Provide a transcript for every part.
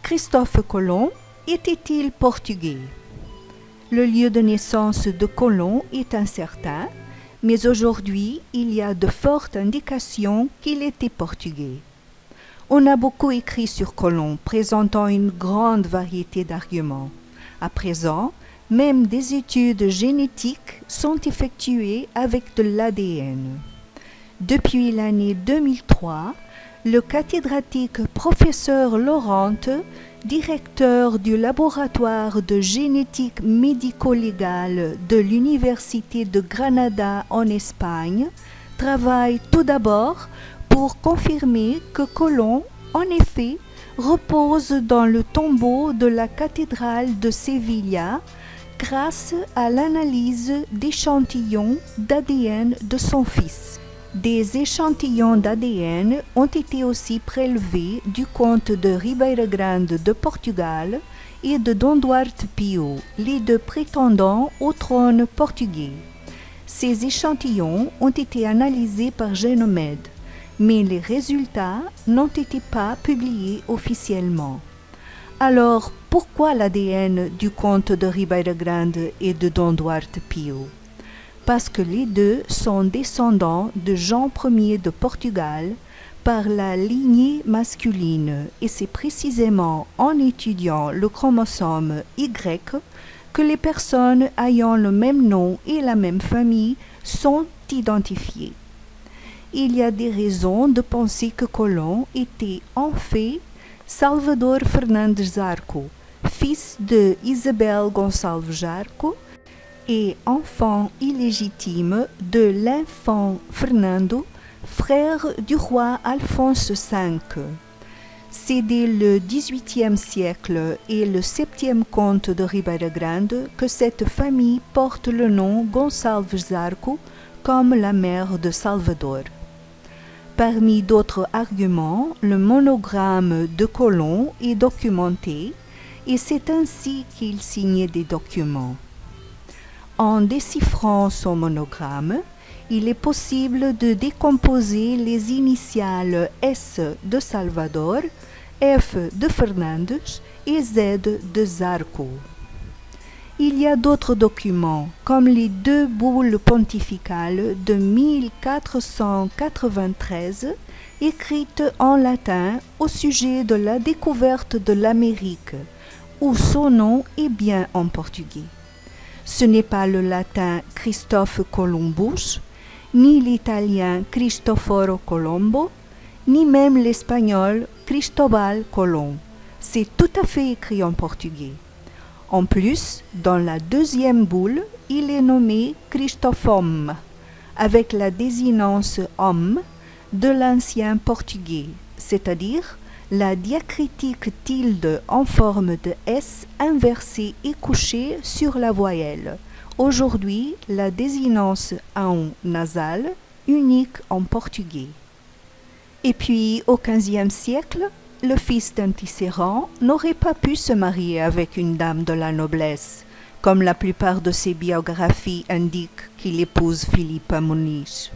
Christophe Colomb était-il portugais? Le lieu de naissance de Colomb est incertain, mais aujourd'hui, il y a de fortes indications qu'il était portugais. On a beaucoup écrit sur Colomb, présentant une grande variété d'arguments. À présent, même des études génétiques sont effectuées avec de l'ADN. Depuis l'année 2003, le cathédratique professeur Laurent, directeur du laboratoire de génétique médico-légale de l'Université de Granada en Espagne, travaille tout d'abord pour confirmer que Colomb, en effet, repose dans le tombeau de la cathédrale de Sevilla grâce à l'analyse d'échantillons d'ADN de son fils. Des échantillons d'ADN ont été aussi prélevés du comte de Ribeira Grande de Portugal et de Dom Duarte Pio, les deux prétendants au trône portugais. Ces échantillons ont été analysés par Génomède, mais les résultats n'ont été pas publiés officiellement. Alors, pourquoi l'ADN du comte de Ribeira Grande et de Dom Duarte Pio? Parce que les deux sont descendants de Jean Ier de Portugal par la lignée masculine, et c'est précisément en étudiant le chromosome Y que les personnes ayant le même nom et la même famille sont identifiées. Il y a des raisons de penser que Colomb était en fait Salvador Fernandes Zarco, fils de Isabel Gonçalves Zarco et enfant illégitime de l'infant Fernando, frère du roi Alphonse V. C'est dès le XVIIIe siècle et le 7e comte de Ribeira Grande que cette famille porte le nom Gonçalves Zarco comme la mère de Salvador. Parmi d'autres arguments, le monogramme de Colomb est documenté et c'est ainsi qu'il signait des documents. En déchiffrant son monogramme, il est possible de décomposer les initiales S de Salvador, F de Fernandes et Z de Zarco. Il y a d'autres documents, comme les deux boules pontificales de 1493, écrites en latin au sujet de la découverte de l'Amérique, où son nom est bien en portugais. Ce n'est pas le latin Christophe Columbus, ni l'italien Cristoforo Colombo, ni même l'espagnol Cristobal Colón. C'est tout à fait écrit en portugais. En plus, dans la deuxième boule, il est nommé Cristofom, avec la désinence homme de l'ancien portugais, c'est-à-dire la diacritique tilde en forme de S inversée et couchée sur la voyelle. Aujourd'hui, la désinence aon nasale, unique en portugais. Et puis, au XVe siècle, le fils d'un tisserand n'aurait pas pu se marier avec une dame de la noblesse, comme la plupart de ses biographies indiquent qu'il épouse Philippa Muniz.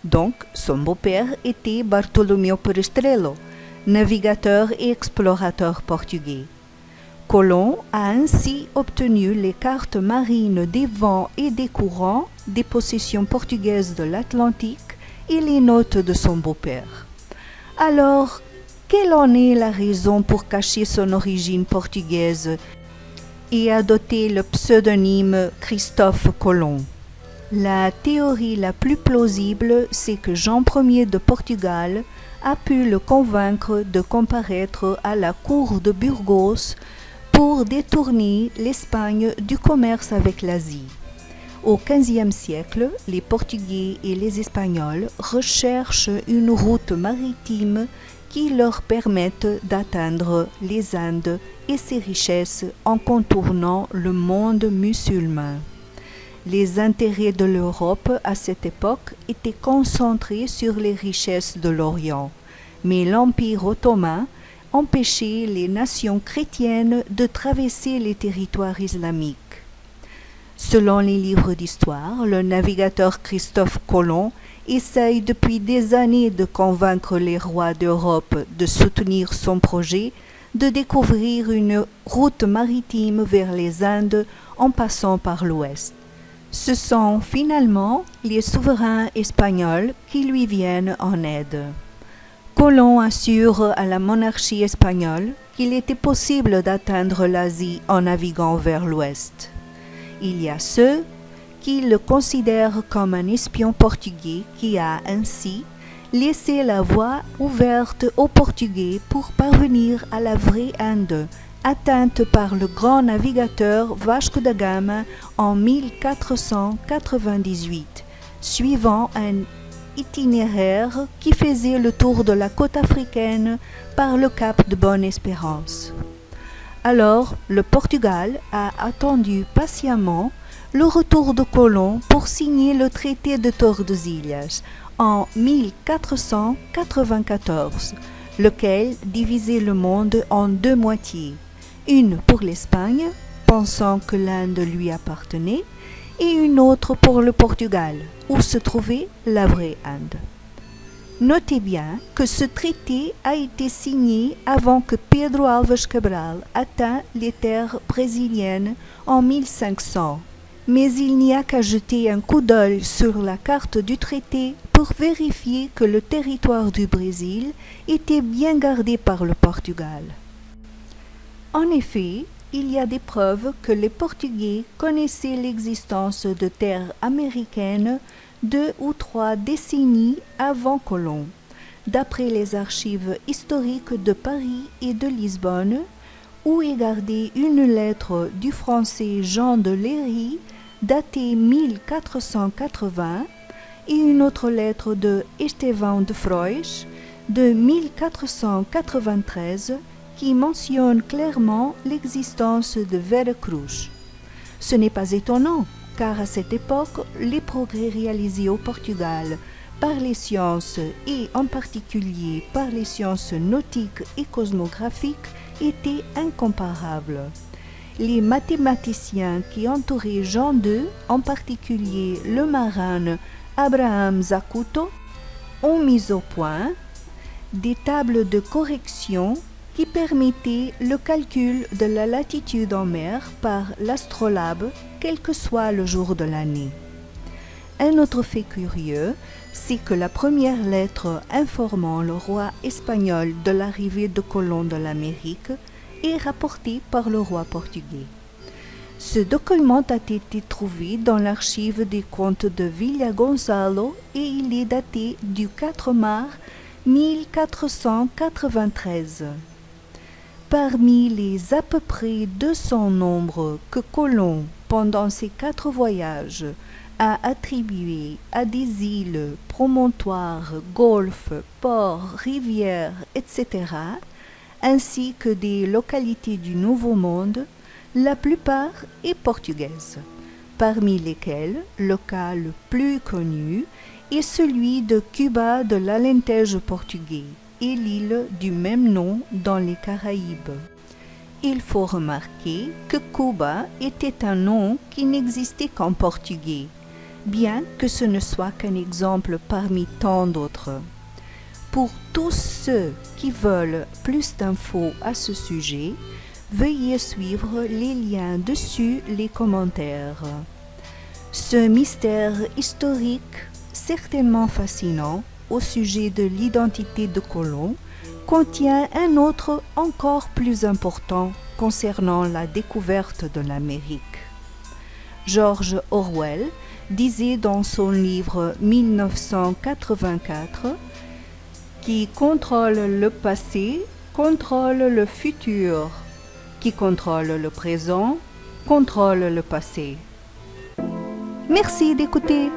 Donc, son beau-père était Bartolomeu Perestrello, navigateur et explorateur portugais. Colomb a ainsi obtenu les cartes marines des vents et des courants des possessions portugaises de l'Atlantique et les notes de son beau-père. Alors, quelle en est la raison pour cacher son origine portugaise et adopter le pseudonyme Christophe Colomb? La théorie la plus plausible, c'est que Jean Ier de Portugal a pu le convaincre de comparaître à la cour de Burgos pour détourner l'Espagne du commerce avec l'Asie. Au XVe siècle, les Portugais et les Espagnols recherchent une route maritime qui leur permette d'atteindre les Indes et ses richesses en contournant le monde musulman. Les intérêts de l'Europe à cette époque étaient concentrés sur les richesses de l'Orient, mais l'Empire ottoman empêchait les nations chrétiennes de traverser les territoires islamiques. Selon les livres d'histoire, le navigateur Christophe Colomb essaye depuis des années de convaincre les rois d'Europe de soutenir son projet de découvrir une route maritime vers les Indes en passant par l'ouest. Ce sont finalement les souverains espagnols qui lui viennent en aide. Colomb assure à la monarchie espagnole qu'il était possible d'atteindre l'Asie en naviguant vers l'ouest. Il y a ceux qui le considèrent comme un espion portugais qui a ainsi laissé la voie ouverte aux Portugais pour parvenir à la vraie Inde, atteinte par le grand navigateur Vasco da Gama en 1498, suivant un itinéraire qui faisait le tour de la côte africaine par le cap de Bonne-Espérance. Alors, le Portugal a attendu patiemment le retour de Colomb pour signer le traité de Tordesilhas en 1494, lequel divisait le monde en deux moitiés, une pour l'Espagne, pensant que l'Inde lui appartenait, et une autre pour le Portugal, où se trouvait la vraie Inde. Notez bien que ce traité a été signé avant que Pedro Alves Cabral atteigne les terres brésiliennes en 1500, mais il n'y a qu'à jeter un coup d'œil sur la carte du traité pour vérifier que le territoire du Brésil était bien gardé par le Portugal. En effet, il y a des preuves que les Portugais connaissaient l'existence de terres américaines 2 ou 3 décennies avant Colomb, d'après les archives historiques de Paris et de Lisbonne, où est gardée une lettre du Français Jean de Léry, datée 1480, et une autre lettre de Estevão de Frois, de 1493, qui mentionne clairement l'existence de Veracruz. Ce n'est pas étonnant, car à cette époque, les progrès réalisés au Portugal par les sciences et en particulier par les sciences nautiques et cosmographiques étaient incomparables. Les mathématiciens qui entouraient Jean II, en particulier le marin Abraham Zacuto, ont mis au point des tables de correction qui permettait le calcul de la latitude en mer par l'astrolabe, quel que soit le jour de l'année. Un autre fait curieux, c'est que la première lettre informant le roi espagnol de l'arrivée de Colomb de l'Amérique est rapportée par le roi portugais. Ce document a été trouvé dans l'archive des comtes de Villagonçalo et il est daté du 4 mars 1493. Parmi les à peu près 200 nombres que Colomb, pendant ses 4 voyages, a attribués à des îles, promontoires, golfes, ports, rivières, etc., ainsi que des localités du Nouveau Monde, la plupart est portugaise, parmi lesquelles le cas le plus connu est celui de Cuba de l'Alentejo portugais et l'île du même nom dans les Caraïbes. Il faut remarquer que Cuba était un nom qui n'existait qu'en portugais, bien que ce ne soit qu'un exemple parmi tant d'autres. Pour tous ceux qui veulent plus d'infos à ce sujet, veuillez suivre les liens dessus les commentaires. Ce mystère historique, certainement fascinant, au sujet de l'identité de Colomb, contient un autre encore plus important concernant la découverte de l'Amérique. George Orwell disait dans son livre 1984 « Qui contrôle le passé contrôle le futur, qui contrôle le présent contrôle le passé ». Merci d'écouter.